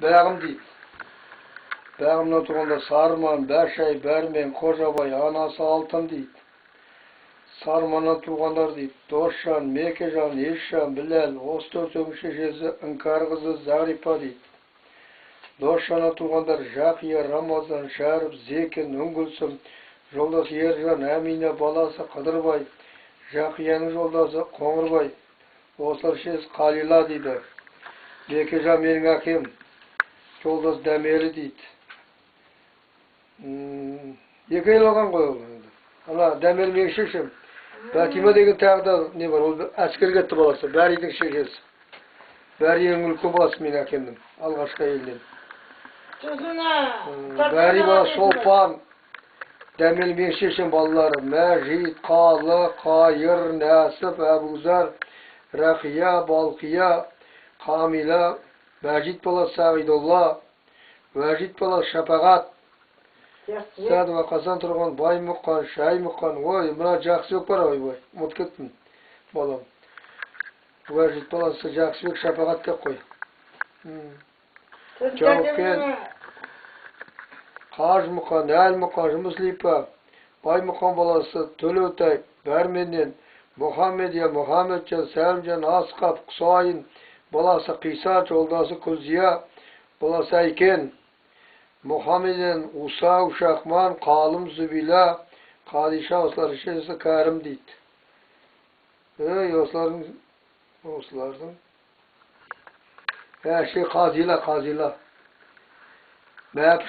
Bağım deyip. Bağımla oturganda Sarman, Berşay, Bermen, Kocabay, anası Altın deyip. Sarman'a tuğanlar deyip. Doşan, Mekejan, Eşşan, Bilal, Ostörtön şeşesi, Inkar kızı, Zaripa deyip. Doşan'a tuğanlar Jakiye, Ramazan, Şarip, Zekin, Üngülsüm, Жолдасы Ержан, Әмине баласы Қыдырбай, Жақияның жолдасы Қоңырбай, осылар шез Қалила дейді. Бекежан менің әкем, жолдасы Дәмелі дейді. Екі ел алған ғой ол. Ана Дәмел менің шешем. Бәтима деген тағы да не бар, ол әскер кетті баласы, Бәридің шешесі. Бәри ең үлкен баласы менің әкемнің, алғашқы әйелден. Бәри бала Шолпан. Дәмел мен шешем балалары Мәжид, Қалы, Қайыр, Нәсіп, Әбузар, Рақия, Балқия, Камила, Мәжид бала Сағидолла, Мәжид бала Шапағат, Сәдуа Қасан тұрған Бай Мұқан, Шай Мұқан, ой, мұна жақсы өк бар, ой, ұмыт кеттім, балам. Мәжид баласы жақсы өк Шапағат деп қой. Жауапкен. Қаж Мұқан, Әл Мұқан, Жұмыслипа, Бай Мұқан баласы Төлеутай, Бәрменен, Мұхаммедия, Мұхаммеджан, Сәлімжан, Асқап, Құсайын, баласы Қиса, жолдасы Күлзия, баласы Әйкен, Мұхаммеден, Уса, Ушақман, Қалым, Зүбила, Қадиша, осылар ішесі Кәрім дейді. Осылардың. Әші Қазила. Мәп